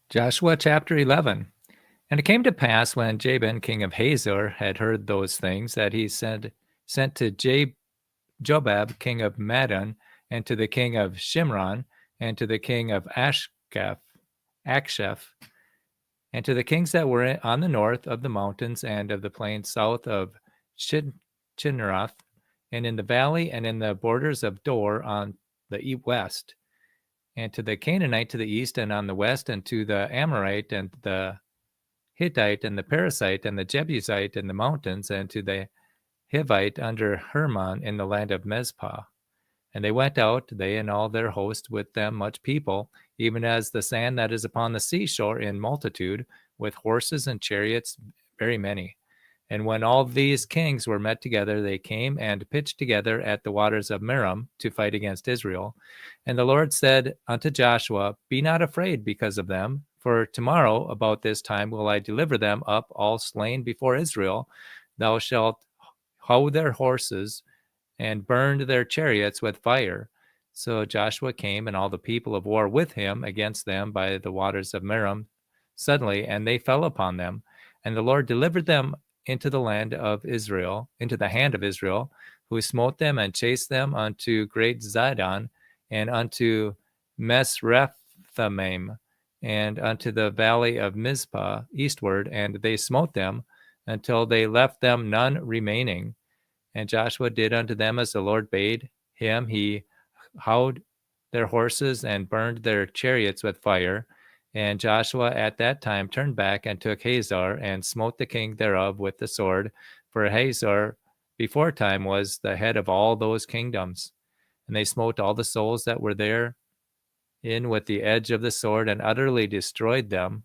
Joshua chapter 11. And it came to pass when Jabin, king of Hazor, had heard those things, that he sent to Jobab, king of Madon, and to the king of Shimron, and to the king of Aksheph, and to the kings that were on the north of the mountains and of the plains south of Chinneroth, and in the valley and in the borders of Dor on the west, and to the Canaanite to the east and on the west, and to the Amorite and the Hittite and the Perizzite and the Jebusite in the mountains, and to the Hivite under Hermon in the land of Mizpah. And they went out, they and all their host, with them much people, even as the sand that is upon the seashore in multitude, with horses and chariots very many. And when all these kings were met together, they came and pitched together at the waters of Merom to fight against Israel. And the Lord said unto Joshua, Be not afraid because of them, for tomorrow about this time will I deliver them up all slain before Israel. Thou shalt hoe their horses and burned their chariots with fire. So Joshua came and all the people of war with him against them by the waters of Merom suddenly, and they fell upon them. And the Lord delivered them into the land of Israel, into the hand of Israel, who smote them and chased them unto great Zidon, and unto Mesrephthaim, and unto the valley of Mizpah eastward, and they smote them until they left them none remaining. And Joshua did unto them as the Lord bade him. He howed their horses and burned their chariots with fire. And Joshua at that time turned back and took Hazor and smote the king thereof with the sword. For Hazor before time was the head of all those kingdoms. And they smote all the souls that were there in with the edge of the sword, and utterly destroying them.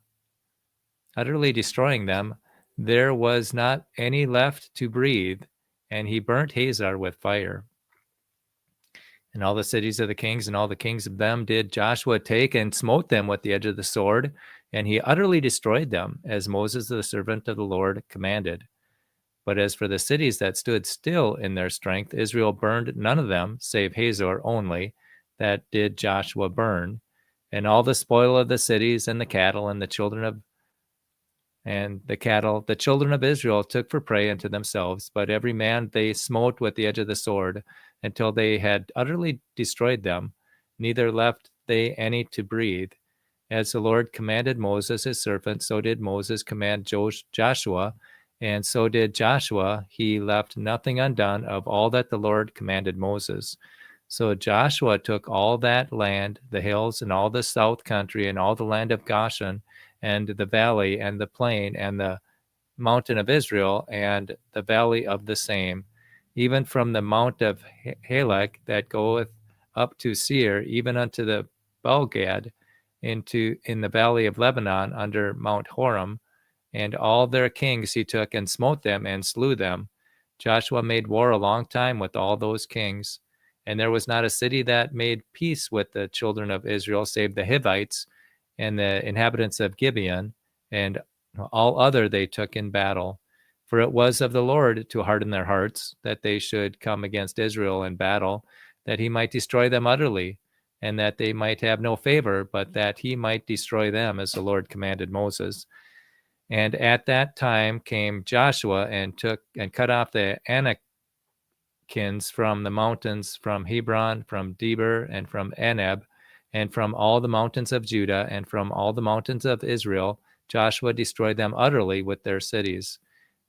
There was not any left to breathe. And he burnt Hazor with fire. And all the cities of the kings and all the kings of them did Joshua take and smote them with the edge of the sword, and he utterly destroyed them, as Moses the servant of the Lord commanded. But as for the cities that stood still in their strength, Israel burned none of them, save Hazor only, that did Joshua burn. And all the spoil of the cities and the cattle and the children of the children of Israel took for prey unto themselves, but every man they smote with the edge of the sword, until they had utterly destroyed them, neither left they any to breathe. As the Lord commanded Moses his servant, so did Moses command Joshua, and so did Joshua. He left nothing undone of all that the Lord commanded Moses. So Joshua took all that land, the hills, and all the south country, and all the land of Goshen, and the valley, and the plain, and the mountain of Israel, and the valley of the same, even from the mount of Halak that goeth up to Seir, even unto the Balgad, in the valley of Lebanon, under Mount Horem. And all their kings he took and smote them and slew them. Joshua made war a long time with all those kings. And there was not a city that made peace with the children of Israel, save the Hivites and the inhabitants of Gibeon, and all other they took in battle. For it was of the Lord to harden their hearts, that they should come against Israel in battle, that he might destroy them utterly, and that they might have no favor, but that he might destroy them, as the Lord commanded Moses. And at that time came Joshua and took and cut off the Anakims from the mountains, from Hebron, from Debir, and from Anab, and from all the mountains of Judah, and from all the mountains of Israel. Joshua destroyed them utterly with their cities.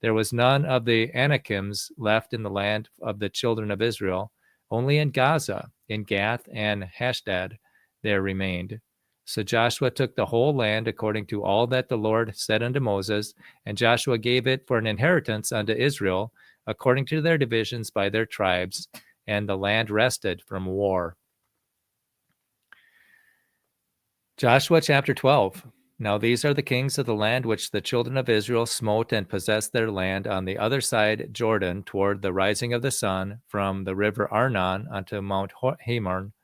There was none of the Anakims left in the land of the children of Israel. Only in Gaza, in Gath, and Ashdod there remained. So Joshua took the whole land according to all that the Lord said unto Moses, and Joshua gave it for an inheritance unto Israel, according to their divisions by their tribes, and the land rested from war. Joshua chapter 12. Now these are the kings of the land which the children of Israel smote and possessed their land on the other side Jordan, toward the rising of the sun, from the river Arnon unto Mount Hermon,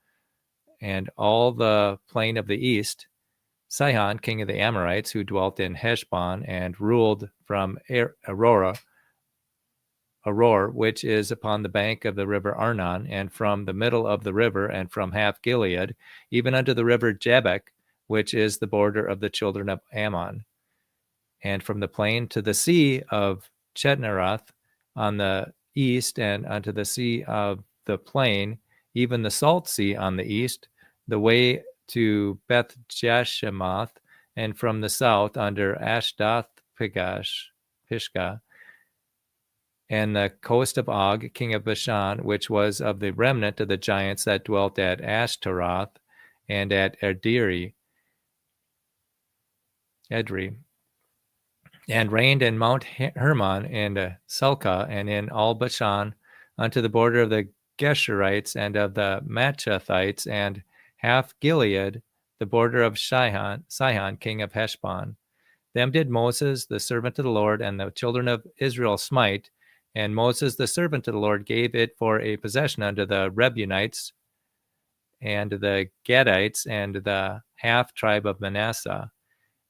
and all the plain of the east. Sihon, king of the Amorites, who dwelt in Heshbon, and ruled from Aroer, which is upon the bank of the river Arnon, and from the middle of the river, and from half Gilead, even unto the river Jabbok, which is the border of the children of Ammon. And from the plain to the sea of Chetnerath on the east, and unto the sea of the plain, even the salt sea on the east, the way to Beth Jeshimoth, and from the south under Ashdoth Pishga, and the coast of Og, king of Bashan, which was of the remnant of the giants that dwelt at Ashtaroth and at Edrei, and reigned in Mount Hermon and Selka, and in all Bashan, unto the border of the Geshurites and of the Machathites, and half Gilead, the border of Sihon, king of Heshbon. Them did Moses, the servant of the Lord, and the children of Israel smite, and Moses, the servant of the Lord, gave it for a possession unto the Reubenites and the Gadites and the half tribe of Manasseh.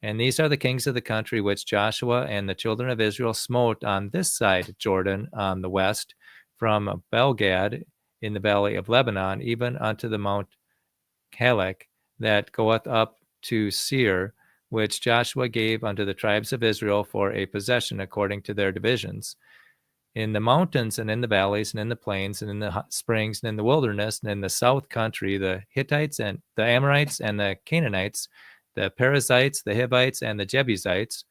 And these are the kings of the country which Joshua and the children of Israel smote on this side Jordan on the west, from Belgad in the valley of Lebanon, even unto the Mount Halak, that goeth up to Seir, which Joshua gave unto the tribes of Israel for a possession according to their divisions. In the mountains and in the valleys and in the plains and in the springs and in the wilderness and in the south country, the Hittites and the Amorites and the Canaanites, the Perizzites, the Hivites, and the Jebusites.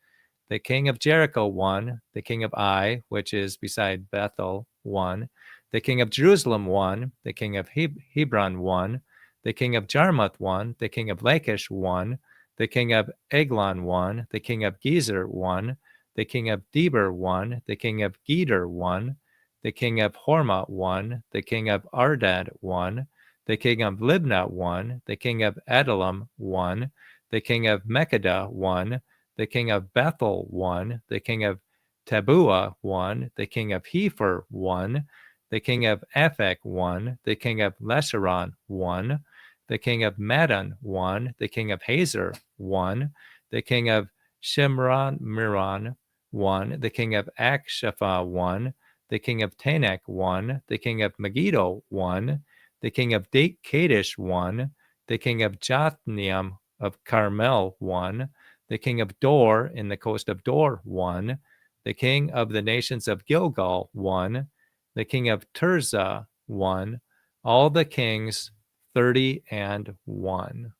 The king of Jericho won, the king of Ai, which is beside Bethel, won, the king of Jerusalem won, the king of Hebron won, the king of Jarmuth won, the king of Lachish won, the king of Eglon won, the king of Gezer won, the king of Deber won, the king of Geder won, the king of Hormah won, the king of Ardad won, the king of Libnah won, the king of Adullam won, the king of Makkedah won, the king of Bethel won, the king of Tabuah won, the king of Hepher won, the king of Aphek won, the king of Lesharon won, the king of Madon won, the king of Hazer won, the king of Shimron won, the king of Akshapha won, the king of Tanakh won, the king of Megiddo won, the king of Kadesh won, the king of Jothnium of Carmel won, the king of Dor in the coast of Dor won, the king of the nations of Gilgal won, the king of Tirzah won, all the kings 30 and 1.